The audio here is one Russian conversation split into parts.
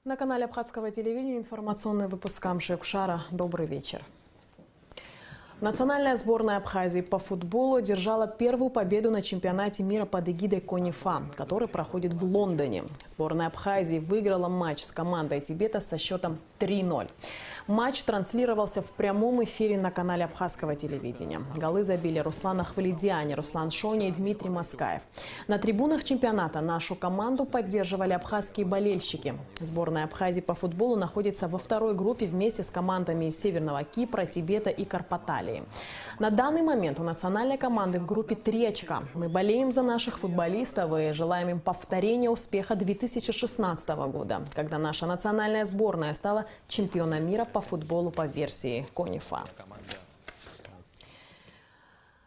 На канале Абхазского телевидения информационный выпуск Камши-Кушара. Добрый вечер. Национальная сборная Абхазии по футболу одержала первую победу на чемпионате мира под эгидой КОНИФА, который проходит в Лондоне. Сборная Абхазии выиграла матч с командой Тибета со счетом 3-0. Матч транслировался в прямом эфире на канале Абхазского телевидения. Голы забили Руслан Ахвалидиани, Руслан Шони и Дмитрий Маскаев. На трибунах чемпионата нашу команду поддерживали абхазские болельщики. Сборная Абхазии по футболу находится во второй группе вместе с командами из Северного Кипра, Тибета и Карпаталии. На данный момент у национальной команды в группе 3 очка. Мы болеем за наших футболистов и желаем им повторения успеха 2016 года, когда наша национальная сборная стала чемпионом мира по футболу по версии КОНИФА.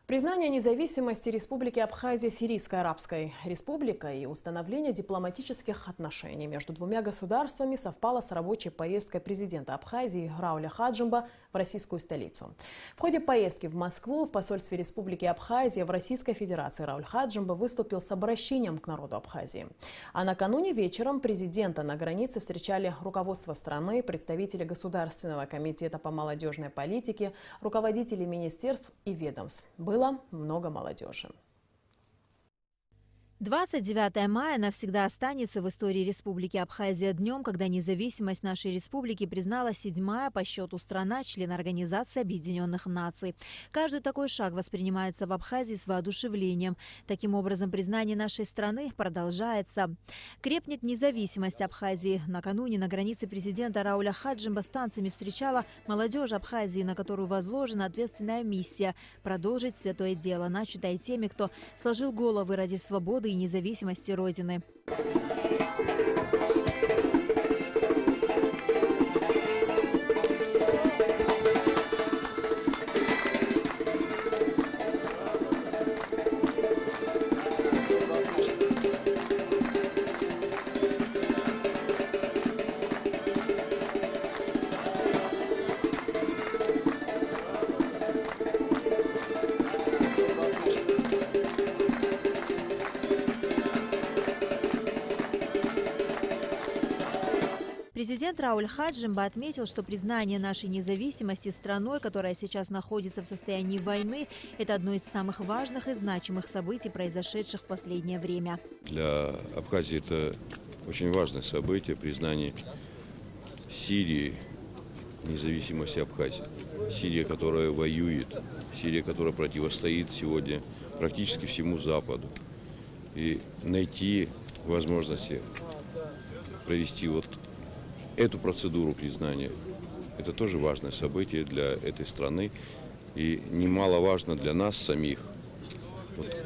Признание независимости Республики Абхазия Сирийской Арабской Республикой и установление дипломатических отношений между двумя государствами совпало с рабочей поездкой президента Абхазии Рауля Хаджимба в российскую столицу. В ходе поездки в Москву в посольстве Республики Абхазия в Российской Федерации Рауль Хаджимба выступил с обращением к народу Абхазии. А накануне вечером президента на границе встречали руководство страны, представители Государственного комитета по молодежной политике, руководители министерств и ведомств. Было много молодежи. 29 мая навсегда останется в истории Республики Абхазия днем, когда независимость нашей республики признала 7-я по счету страна, член Организации Объединенных Наций. Каждый такой шаг воспринимается в Абхазии с воодушевлением. Таким образом, признание нашей страны продолжается. Крепнет независимость Абхазии. Накануне на границе президента Рауля Хаджимба с танцами встречала молодежь Абхазии, на которую возложена ответственная миссия – продолжить святое дело, начатое теми, кто сложил головы ради свободы и независимости Родины. Президент Рауль Хаджимба отметил, что признание нашей независимости страной, которая сейчас находится в состоянии войны, это одно из самых важных и значимых событий, произошедших в последнее время. Для Абхазии это очень важное событие, признание Сирии независимости Абхазии. Сирия, которая воюет, Сирия, которая противостоит сегодня практически всему Западу. И найти возможности провести эту процедуру признания, это тоже важное событие для этой страны. И немаловажно для нас самих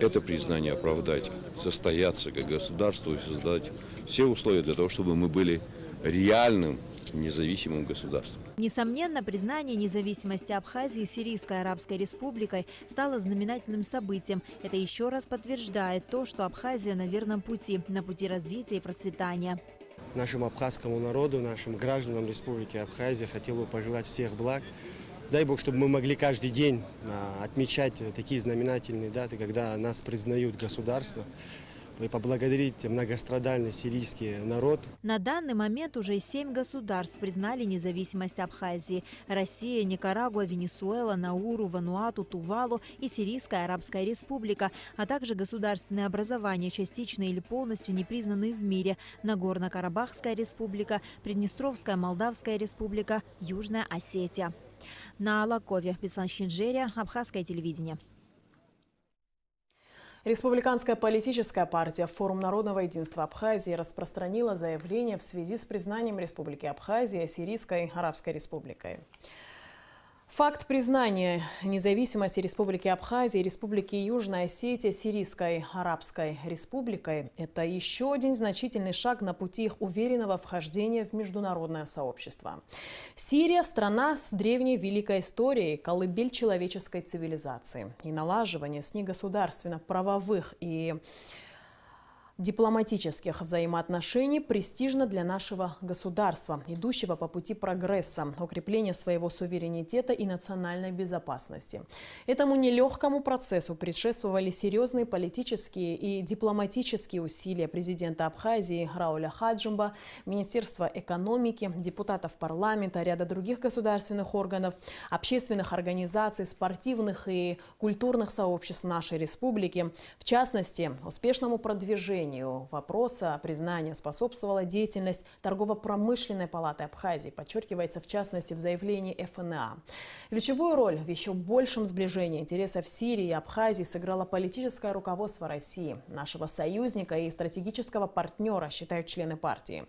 это признание оправдать, состояться как государству и создать все условия для того, чтобы мы были реальным независимым государством. Несомненно, признание независимости Абхазии Сирийской Арабской Республикой стало знаменательным событием. Это еще раз подтверждает то, что Абхазия на верном пути, на пути развития и процветания. Нашему абхазскому народу, нашим гражданам Республики Абхазия хотел бы пожелать всех благ. Дай Бог, чтобы мы могли каждый день отмечать такие знаменательные даты, когда нас признают государство, и поблагодарить многострадальный сирийский народ. На данный момент уже 7 государств признали независимость Абхазии. Россия, Никарагуа, Венесуэла, Науру, Вануату, Тувалу и Сирийская Арабская Республика, а также государственные образования, частично или полностью не признанные в мире: Нагорно-Карабахская Республика, Приднестровская Молдавская Республика, Южная Осетия. На Алакове, Беслан Шинджерия, Абхазское телевидение. Республиканская политическая партия «Форум народного единства Абхазии» распространила заявление в связи с признанием Республики Абхазия Сирийской Арабской Республикой. Факт признания независимости Республики Абхазия и Республики Южная Осетия Сирийской Арабской Республикой – это еще один значительный шаг на пути их уверенного вхождения в международное сообщество. Сирия – страна с древней великой историей, колыбель человеческой цивилизации. И налаживание с ней государственно-правовых и дипломатических взаимоотношений престижно для нашего государства, идущего по пути прогресса, укрепления своего суверенитета и национальной безопасности. Этому нелегкому процессу предшествовали серьезные политические и дипломатические усилия президента Абхазии Рауля Хаджимба, Министерства экономики, депутатов парламента, ряда других государственных органов, общественных организаций, спортивных и культурных сообществ нашей республики. В частности, успешному продвижению вопроса признания способствовала деятельность Торгово-промышленной палаты Абхазии, подчеркивается в частности в заявлении ФНА. Ключевую роль в еще большем сближении интересов Сирии и Абхазии сыграло политическое руководство России, нашего союзника и стратегического партнера, считают члены партии.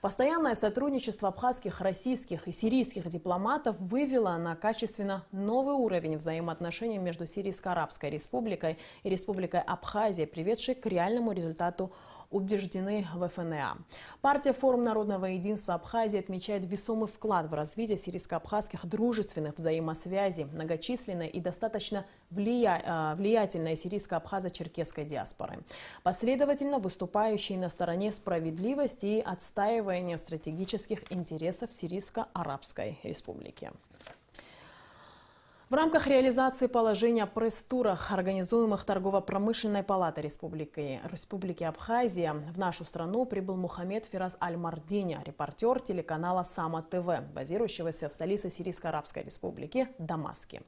Постоянное сотрудничество абхазских, российских и сирийских дипломатов вывело на качественно новый уровень взаимоотношений между Сирийско-Арабской республикой и Республикой Абхазия, приведший к реальному результату, убеждены в ФНА. Партия «Форум народного единства Абхазии» отмечает весомый вклад в развитие сирийско-абхазских дружественных взаимосвязей, многочисленной и достаточно влиятельной сирийско-абхазо-черкесской диаспоры, последовательно выступающей на стороне справедливости и отстаивания стратегических интересов Сирийско-Арабской республики. В рамках реализации положения о пресс-турах, организуемых Торгово-промышленной палатой Республики Абхазия, в нашу страну прибыл Мухаммед Фираз Аль-Мардини, репортер телеканала Сама ТВ, базирующегося в столице Сирийско-Арабской республики Дамаске.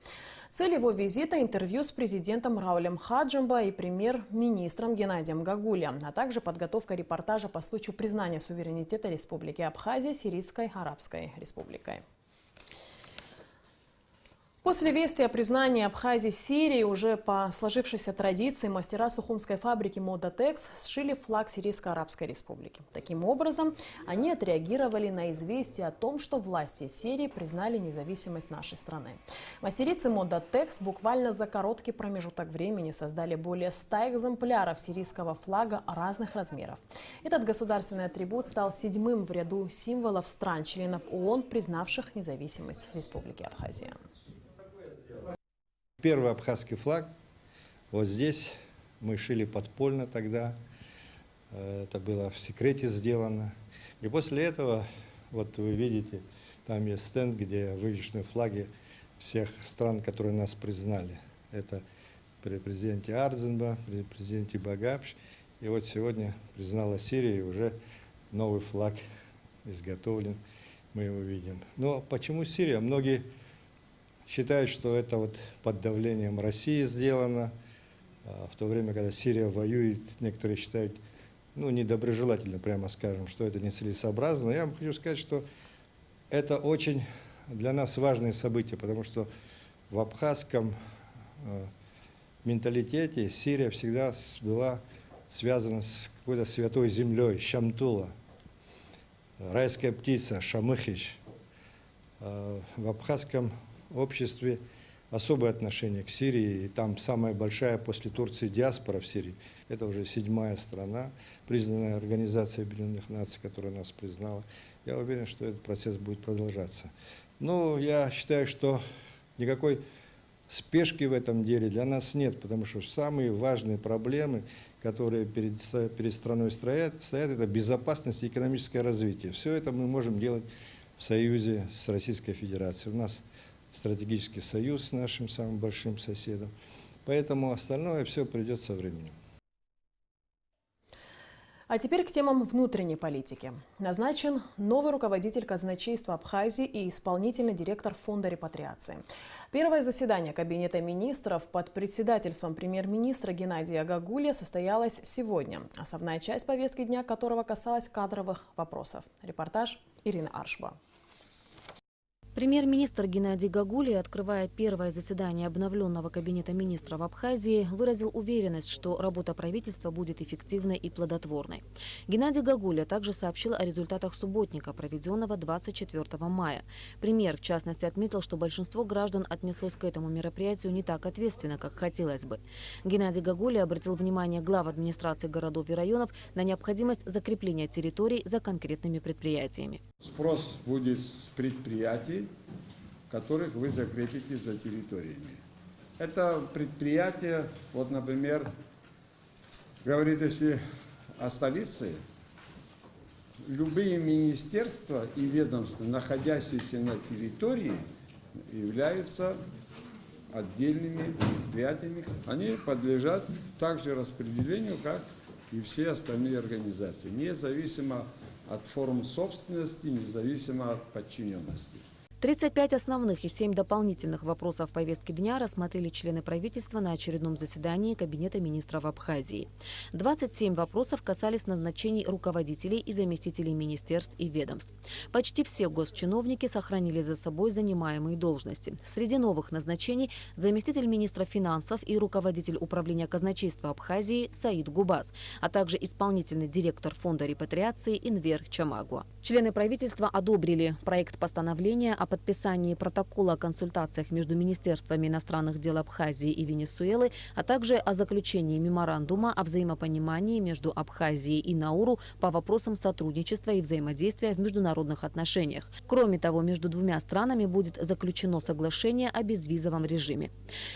Цель его визита – интервью с президентом Раулем Хаджимба и премьер-министром Геннадием Гагулия, а также подготовка репортажа по случаю признания суверенитета Республики Абхазия Сирийской Арабской республикой. После вести о признании Абхазии Сирией уже по сложившейся традиции мастера сухумской фабрики «Модатекс» сшили флаг Сирийско-Арабской республики. Таким образом, они отреагировали на известие о том, что власти Сирии признали независимость нашей страны. Мастерицы «Модатекс» буквально за короткий промежуток времени создали более 100 экземпляров сирийского флага разных размеров. Этот государственный атрибут стал 7-м в ряду символов стран-членов ООН, признавших независимость Республики Абхазия. Первый абхазский флаг, вот здесь мы шили подпольно тогда, это было в секрете сделано. И после этого, вот вы видите, там есть стенд, где вывешены флаги всех стран, которые нас признали. Это при президенте Ардзинба, при президенте Багапш. И вот сегодня признала Сирия, и уже новый флаг изготовлен, мы его видим. Но почему Сирия? Многие считают, что это вот под давлением России сделано, в то время, когда Сирия воюет, некоторые считают, ну, недоброжелательно, прямо скажем, что это нецелесообразно. Я вам хочу сказать, что это очень для нас важное событие, потому что в абхазском менталитете Сирия всегда была связана с какой-то святой землей, Шамтула, райская птица, Шамыхич. В абхазском обществе особое отношение к Сирии, и там самая большая после Турции диаспора в Сирии. Это уже 7-я страна, признанная Организацией Объединенных Наций, которая нас признала. Я уверен, что этот процесс будет продолжаться. Но я считаю, что никакой спешки в этом деле для нас нет, потому что самые важные проблемы, которые перед страной стоят, это безопасность и экономическое развитие. Все это мы можем делать в союзе с Российской Федерацией. У нас стратегический союз с нашим самым большим соседом. Поэтому остальное все придет со временем. А теперь к темам внутренней политики. Назначен новый руководитель казначейства Абхазии и исполнительный директор фонда репатриации. Первое заседание Кабинета министров под председательством премьер-министра Геннадия Гагулия состоялось сегодня. Основная часть повестки дня которого касалась кадровых вопросов. Репортаж Ирины Аршба. Премьер-министр Геннадий Гагулий, открывая первое заседание обновленного Кабинета министров Абхазии, выразил уверенность, что работа правительства будет эффективной и плодотворной. Геннадий Гагулий также сообщил о результатах субботника, проведенного 24 мая. Премьер, в частности, отметил, что большинство граждан отнеслось к этому мероприятию не так ответственно, как хотелось бы. Геннадий Гагулий обратил внимание глав администрации городов и районов на необходимость закрепления территорий за конкретными предприятиями. Спрос будет с предприятий, которых вы закрепите за территориями. Это предприятие, вот, например, говорит, если о столице, любые министерства и ведомства, находящиеся на территории, являются отдельными предприятиями. Они подлежат также распределению, как и все остальные организации, независимо от форм собственности, независимо от подчиненности. 35 основных и 7 дополнительных вопросов повестки дня рассмотрели члены правительства на очередном заседании Кабинета министров Абхазии. 27 вопросов касались назначений руководителей и заместителей министерств и ведомств. Почти все госчиновники сохранили за собой занимаемые должности. Среди новых назначений заместитель министра финансов и руководитель управления казначейства Абхазии Саид Губаз, а также исполнительный директор фонда репатриации Инвер Чамагуа. Члены правительства одобрили проект постановления о подписании протокола о консультациях между Министерствами иностранных дел Абхазии и Венесуэлы, а также о заключении меморандума о взаимопонимании между Абхазией и Науру по вопросам сотрудничества и взаимодействия в международных отношениях. Кроме того, между двумя странами будет заключено соглашение о безвизовом режиме.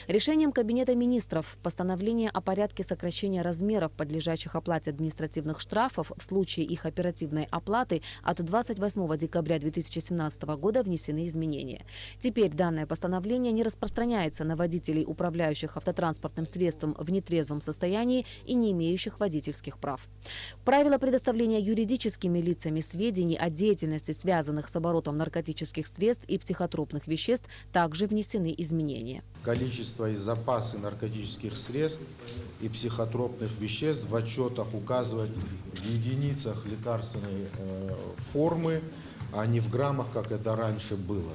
Решением Кабинета министров постановление о порядке сокращения размеров подлежащих оплате административных штрафов в случае их оперативной оплаты от 28 декабря 2017 года внесены изменения. Теперь данное постановление не распространяется на водителей, управляющих автотранспортным средством в нетрезвом состоянии и не имеющих водительских прав. В правила предоставления юридическими лицами сведений о деятельности, связанных с оборотом наркотических средств и психотропных веществ, также внесены изменения. Количество и запасы наркотических средств и психотропных веществ в отчетах указывать в единицах лекарственной формы, а не в граммах, как это раньше было.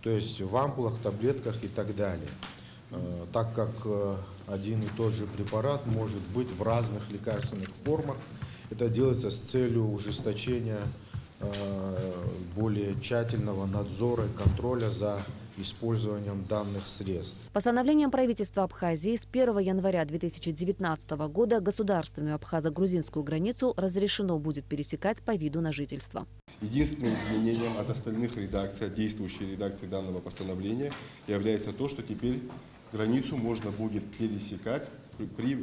То есть в ампулах, таблетках и так далее. Так как один и тот же препарат может быть в разных лекарственных формах, это делается с целью ужесточения более тщательного надзора и контроля за использованием данных средств. Постановлением правительства Абхазии с 1 января 2019 года государственную абхазо-грузинскую границу разрешено будет пересекать по виду на жительство. Единственным изменением от остальных редакций, от действующей редакции данного постановления является то, что теперь границу можно будет пересекать при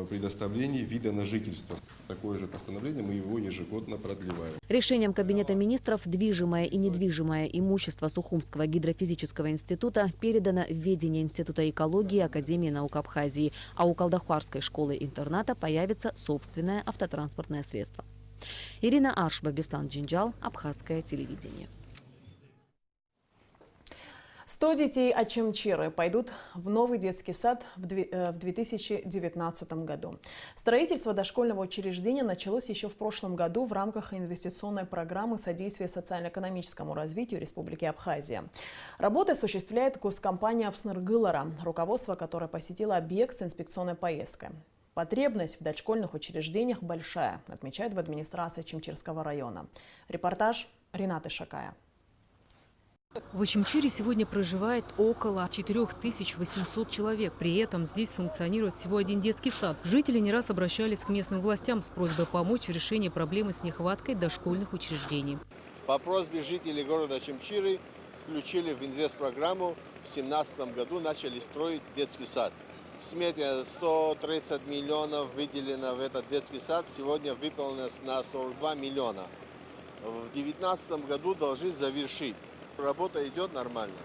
предоставлении вида на жительство. Такое же постановление, мы его ежегодно продлеваем. Решением Кабинета министров движимое и недвижимое имущество Сухумского гидрофизического института передано в ведение Института экологии Академии наук Абхазии, а у Калдахварской школы-интерната появится собственное автотранспортное средство. Ирина Аршба, Беслан Джинджал, Абхазское телевидение. 100 детей Ачамчиры пойдут в новый детский сад в 2019 году. Строительство дошкольного учреждения началось еще в прошлом году в рамках инвестиционной программы содействия социально-экономическому развитию Республики Абхазия. Работы осуществляет госкомпания Апсныргылара, руководство которой посетило объект с инспекционной поездкой. Потребность в дошкольных учреждениях большая, отмечают в администрации Ачамчирского района. Репортаж Ренаты Шакая. В Ачамчире сегодня проживает около 4800 человек. При этом здесь функционирует всего один детский сад. Жители не раз обращались к местным властям с просьбой помочь в решении проблемы с нехваткой дошкольных учреждений. По просьбе жителей города Ачамчиры включили в инвестпрограмму. В 2017 году начали строить детский сад. В смете 130 миллионов выделено в этот детский сад. Сегодня выполнено на 42 миллиона. В 2019 году должны завершить. Работа идет нормально.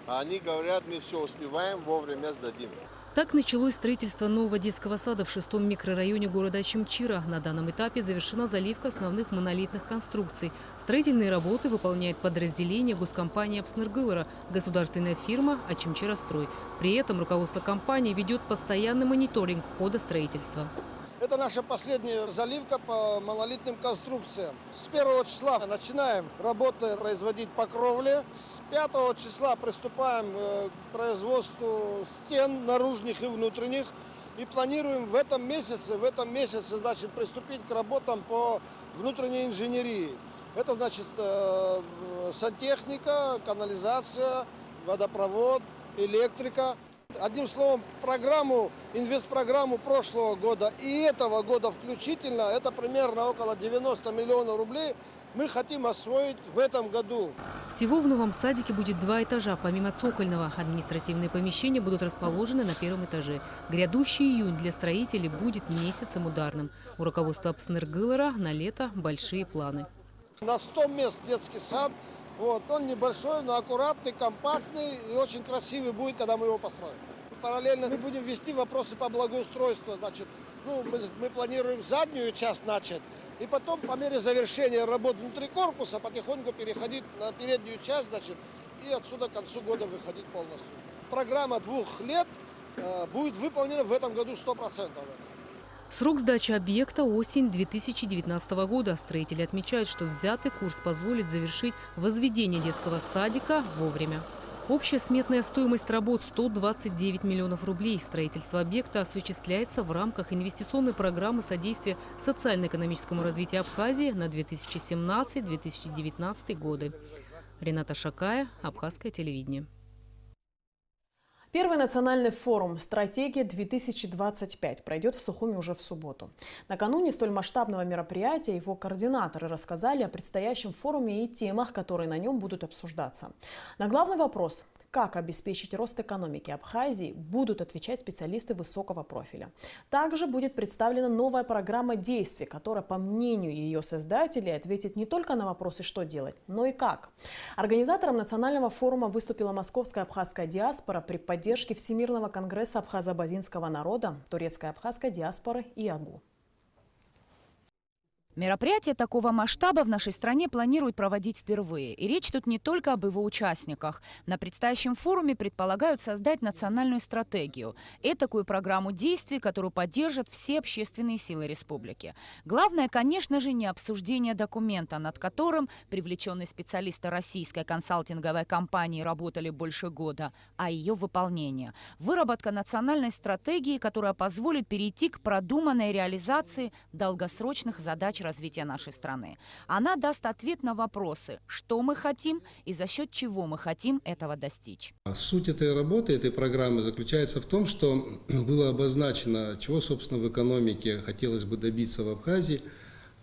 Они говорят, мы все успеваем, вовремя сдадим. Так началось строительство нового детского сада в 6-м микрорайоне города Ачамчира. На данном этапе завершена заливка основных монолитных конструкций. Строительные работы выполняет подразделение госкомпании Апсныргылара, государственная фирма Ачамчирастрой. При этом руководство компании ведет постоянный мониторинг хода строительства. Это наша последняя заливка по монолитным конструкциям. С 1 числа начинаем работы производить по кровле. С 5 числа приступаем к производству стен наружных и внутренних. И планируем в этом месяце значит, приступить к работам по внутренней инженерии. Это значит сантехника, канализация, водопровод, электрика. Одним словом, программу, инвестпрограмму прошлого года и этого года включительно, это примерно около 90 миллионов рублей, мы хотим освоить в этом году. Всего в новом садике будет 2 этажа. Помимо цокольного, административные помещения будут расположены на 1-м этаже. Грядущий июнь для строителей будет месяцем ударным. У руководства Апснергылара на лето большие планы. На 100 мест детский сад. Вот, он небольшой, но аккуратный, компактный и очень красивый будет, когда мы его построим. Параллельно мы будем вести вопросы по благоустройству. Значит, мы планируем заднюю часть начать. И потом, по мере завершения работ внутри корпуса, потихоньку переходить на переднюю часть, значит, и отсюда к концу года выходить полностью. Программа 2 лет будет выполнена в этом году 100%. Срок сдачи объекта – осень 2019 года. Строители отмечают, что взятый курс позволит завершить возведение детского садика вовремя. Общая сметная стоимость работ – 129 миллионов рублей. Строительство объекта осуществляется в рамках инвестиционной программы содействия социально-экономическому развитию Абхазии на 2017-2019 годы. Рената Шакая, Абхазское телевидение. Первый национальный форум «Стратегия-2025» пройдет в Сухуми уже в субботу. Накануне столь масштабного мероприятия его координаторы рассказали о предстоящем форуме и темах, которые на нем будут обсуждаться. На главный вопрос – как обеспечить рост экономики Абхазии, будут отвечать специалисты высокого профиля. Также будет представлена новая программа действий, которая, по мнению ее создателей, ответит не только на вопросы, что делать, но и как. Организатором национального форума выступила московская абхазская диаспора при поддержке Всемирного конгресса абхазо-абазинского народа, турецкой абхазской диаспоры и АГУ. Мероприятие такого масштаба в нашей стране планируют проводить впервые. И речь тут не только об его участниках. На предстоящем форуме предполагают создать национальную стратегию. Этакую программу действий, которую поддержат все общественные силы республики. Главное, конечно же, не обсуждение документа, над которым привлеченные специалисты российской консалтинговой компании работали больше года, а ее выполнение. Выработка национальной стратегии, которая позволит перейти к продуманной реализации долгосрочных задач развития нашей страны. Она даст ответ на вопросы, что мы хотим и за счет чего мы хотим этого достичь. Суть этой работы, этой программы заключается в том, что было обозначено, чего, собственно, в экономике хотелось бы добиться в Абхазии.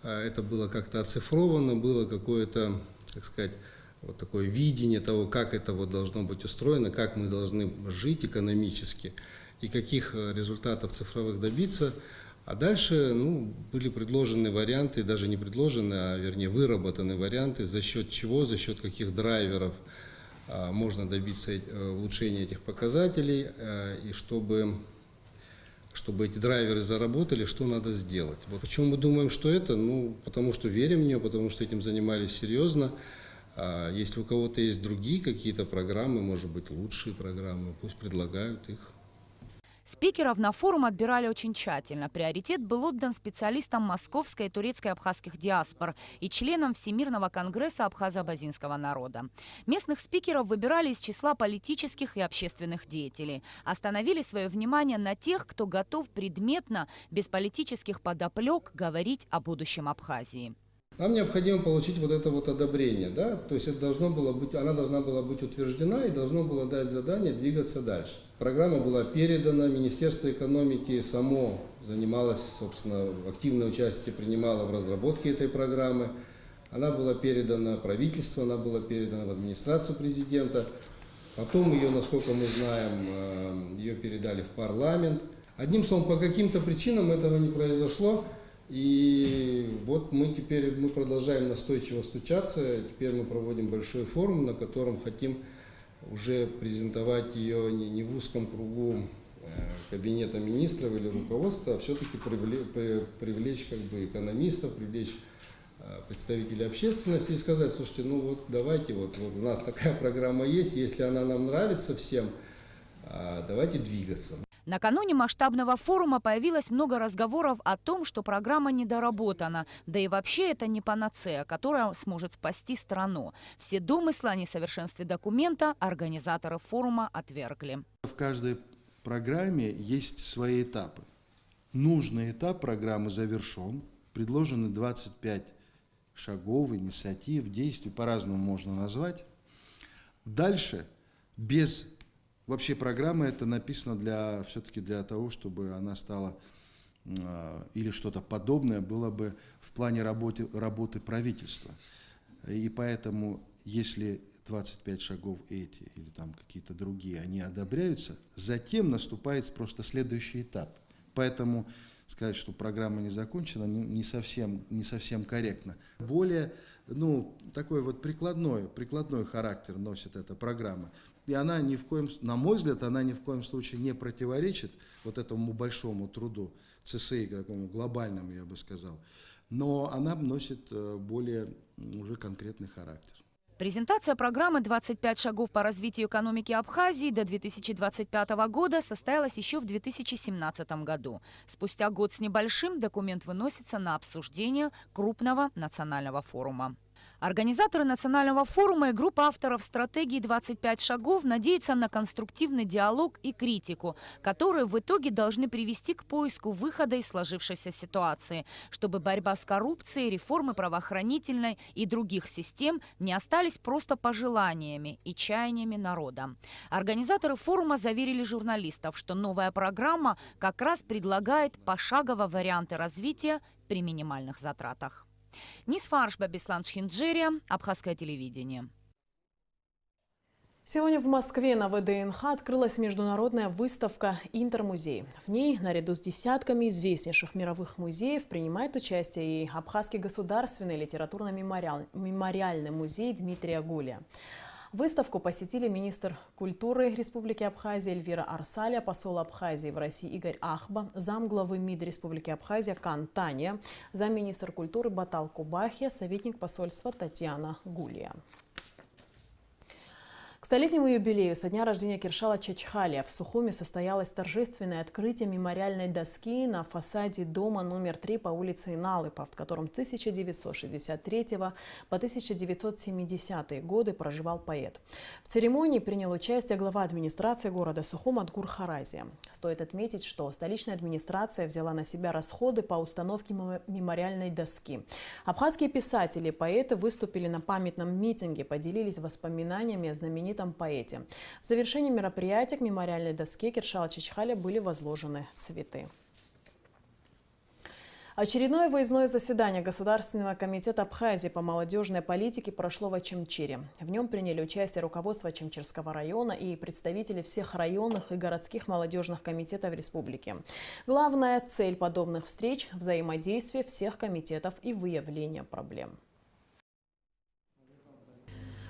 Это было как-то оцифровано, было какое-то, так сказать, вот такое видение того, как это вот должно быть устроено, как мы должны жить экономически и каких результатов цифровых добиться. А дальше были предложены варианты, даже не предложены, а вернее выработаны варианты, за счет чего, за счет каких драйверов можно добиться улучшения этих показателей, и чтобы эти драйверы заработали, что надо сделать. Вот почему мы думаем, что это? Потому что верим в нее, потому что этим занимались серьезно. Если у кого-то есть другие какие-то программы, может быть, лучшие программы, пусть предлагают их. Спикеров на форум отбирали очень тщательно. Приоритет был отдан специалистам московской и турецкой абхазских диаспор и членам Всемирного конгресса абхазо-абазинского народа. Местных спикеров выбирали из числа политических и общественных деятелей. Остановили свое внимание на тех, кто готов предметно, без политических подоплек, говорить о будущем Абхазии. Нам необходимо получить вот это вот одобрение, да? То есть это должно было быть, она должна была быть утверждена и должно было дать задание двигаться дальше. Программа была передана, Министерство экономики само занималось, собственно, активное участие принимало в разработке этой программы. Она была передана правительству, она была передана в администрацию президента. Потом ее, насколько мы знаем, ее передали в парламент. Одним словом, по каким-то причинам этого не произошло. И вот мы продолжаем настойчиво стучаться. Теперь мы проводим большой форум, на котором хотим уже презентовать ее не в узком кругу кабинета министров или руководства, а все-таки привлечь экономистов, привлечь представителей общественности и сказать: слушайте, давайте, вот у нас такая программа есть, если она нам нравится всем, давайте двигаться. Накануне масштабного форума появилось много разговоров о том, что программа недоработана, да и вообще это не панацея, которая сможет спасти страну. Все домыслы о несовершенстве документа организаторы форума отвергли. В каждой программе есть свои этапы. Нужный этап программы завершен, предложены 25 шагов, инициатив, действий, по-разному можно назвать. Дальше без Вообще программа эта написана все-таки для того, чтобы она стала или что-то подобное было бы в плане работы правительства. И поэтому, если 25 шагов эти или там какие-то другие, они одобряются, затем наступает просто следующий этап. Поэтому сказать, что программа не закончена, не совсем корректно. Более, такой вот прикладной характер носит эта программа. И она на мой взгляд, она ни в коем случае не противоречит вот этому большому труду ЦСИ, такому глобальному, я бы сказал. Но она носит более уже конкретный характер. Презентация программы «25 шагов по развитию экономики Абхазии» до 2025 года состоялась еще в 2017 году. Спустя год с небольшим документ выносится на обсуждение крупного национального форума. Организаторы национального форума и группа авторов стратегии «25 шагов» надеются на конструктивный диалог и критику, которые в итоге должны привести к поиску выхода из сложившейся ситуации, чтобы борьба с коррупцией, реформы правоохранительной и других систем не остались просто пожеланиями и чаяниями народа. Организаторы форума заверили журналистов, что новая программа как раз предлагает пошагово варианты развития при минимальных затратах. Нисфарш Бабислан Шхинджерия, Абхазское телевидение. Сегодня в Москве на ВДНХ открылась международная выставка «Интермузей». В ней, наряду с десятками известнейших мировых музеев, принимает участие и Абхазский государственный литературно-мемориальный музей Дмитрия Гулия. Выставку посетили министр культуры Республики Абхазия Эльвира Арсаля, посол Абхазии в России Игорь Ахба, замглавы МИД Республики Абхазия Кан Таня, замминистра культуры Батал Кубахия, советник посольства Татьяна Гулия. К столетнему юбилею со дня рождения Кершала Чачхалия в Сухуми состоялось торжественное открытие мемориальной доски на фасаде дома номер 3 по улице Иналыпа, в котором 1963 по 1970 годы проживал поэт. В церемонии принял участие глава администрации города Сухум Адгур Харазия. Стоит отметить, что столичная администрация взяла на себя расходы по установке мемориальной доски. Абхазские писатели и поэты выступили на памятном митинге, поделились воспоминаниями о знаменитом поэте. В завершении мероприятия к мемориальной доске Кершала Чачхаля были возложены цветы. Очередное выездное заседание Государственного комитета Абхазии по молодежной политике прошло в Очамчире. В нем приняли участие руководство Очамчирского района и представители всех районных и городских молодежных комитетов республики. Главная цель подобных встреч – взаимодействие всех комитетов и выявление проблем.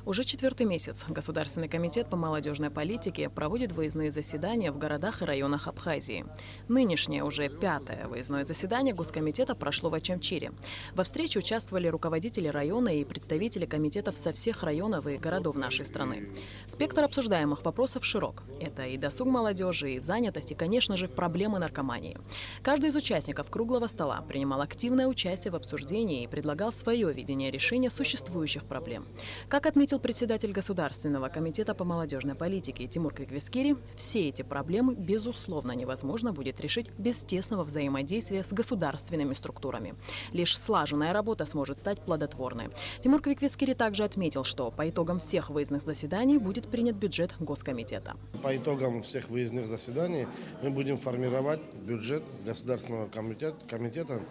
Уже 4-й месяц Государственный комитет по молодежной политике проводит выездные заседания в городах и районах Абхазии. Нынешнее, уже 5-е выездное заседание Госкомитета прошло в Очамчире. Во встрече участвовали руководители района и представители комитетов со всех районов и городов нашей страны. Спектр обсуждаемых вопросов широк. Это и досуг молодежи, и занятость, и, конечно же, проблемы наркомании. Каждый из участников круглого стола принимал активное участие в обсуждении и предлагал свое видение решения существующих проблем. Как отметил председатель Государственного комитета по молодежной политике Тимур Квиквискири, все эти проблемы, безусловно, невозможно будет решить без тесного взаимодействия с государственными структурами. Лишь слаженная работа сможет стать плодотворной. Тимур Квиквискири также отметил, что по итогам всех выездных заседаний будет принят бюджет Госкомитета. По итогам всех выездных заседаний мы будем формировать бюджет Государственного комитета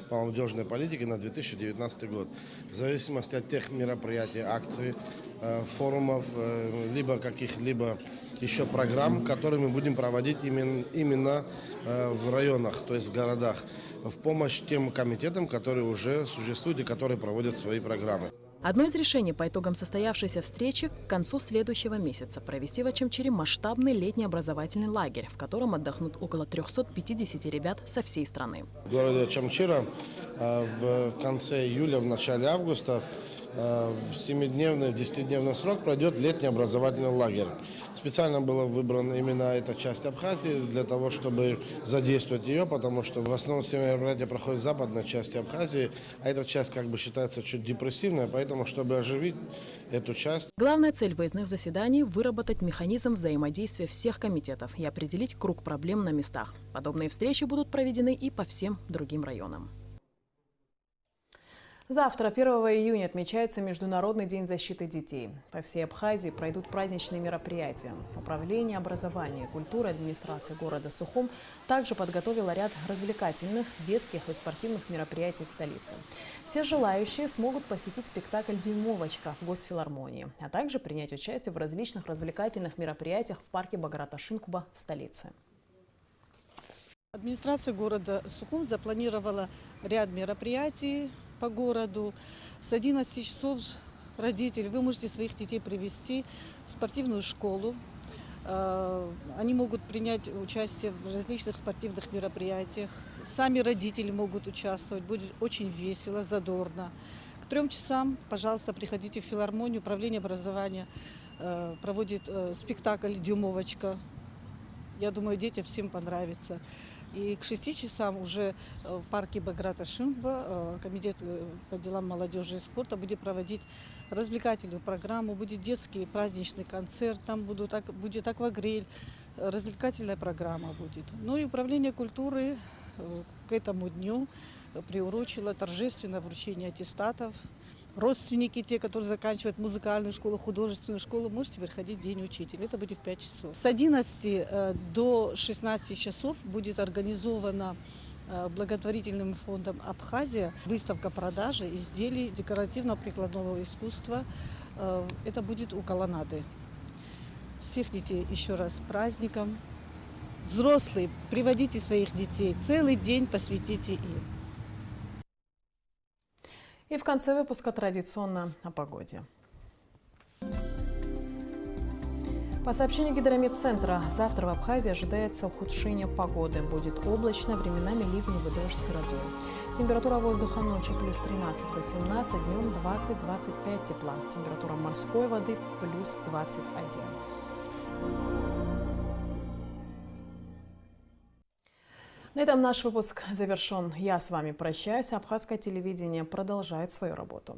по молодежной политике на 2019 год. В зависимости от тех мероприятий, акций, форумов, либо каких-либо еще программ, которые мы будем проводить именно в районах, то есть в городах, в помощь тем комитетам, которые уже существуют и которые проводят свои программы. Одно из решений по итогам состоявшейся встречи к концу следующего месяца провести в Очамчире масштабный летний образовательный лагерь, в котором отдохнут около 350 ребят со всей страны. В городе Очамчира в конце июля, в начале августа в 7-дневный, 10-дневный срок пройдет летний образовательный лагерь. Специально была выбрана именно эта часть Абхазии для того, чтобы задействовать ее, потому что в основном все мероприятия проходят в западной части Абхазии, а эта часть как бы считается чуть депрессивной, поэтому, чтобы оживить эту часть. Главная цель выездных заседаний – выработать механизм взаимодействия всех комитетов и определить круг проблем на местах. Подобные встречи будут проведены и по всем другим районам. Завтра, 1 июня, отмечается Международный день защиты детей. По всей Абхазии пройдут праздничные мероприятия. Управление образования и культуры администрации города Сухум также подготовило ряд развлекательных, детских и спортивных мероприятий в столице. Все желающие смогут посетить спектакль «Дюймовочка» в Госфилармонии, а также принять участие в различных развлекательных мероприятиях в парке Баграта-Шинкуба в столице. Администрация города Сухум запланировала ряд мероприятий по городу. С 11 часов родители, вы можете своих детей привести в спортивную школу. Они могут принять участие в различных спортивных мероприятиях. Сами родители могут участвовать. Будет очень весело, задорно. К 3 часам, пожалуйста, приходите в филармонию. Управление образования проводит спектакль «Дюймовочка». Я думаю, детям всем понравится. И к 6 часам уже в парке Баграта-Шинкуба комитет по делам молодежи и спорта будет проводить развлекательную программу, будет детский праздничный концерт, там будет аквагриль, развлекательная программа будет. Ну и управление культуры к этому дню приурочило торжественное вручение аттестатов. Родственники, те, которые заканчивают музыкальную школу, художественную школу, можете приходить в День учителя. Это будет в 5 часов. С 11 до 16 часов будет организована благотворительным фондом «Абхазия» выставка продажи изделий декоративно-прикладного искусства. Это будет у колоннады. Всех детей еще раз с праздником. Взрослые, приводите своих детей, целый день посвятите им. И в конце выпуска традиционно о погоде. По сообщению Гидрометцентра, завтра в Абхазии ожидается ухудшение погоды. Будет облачно, временами ливневый дождь с грозой. Температура воздуха ночью плюс 13-18, днем 20-25 тепла. Температура морской воды плюс 21. На этом наш выпуск завершен. Я с вами прощаюсь. Абхазское телевидение продолжает свою работу.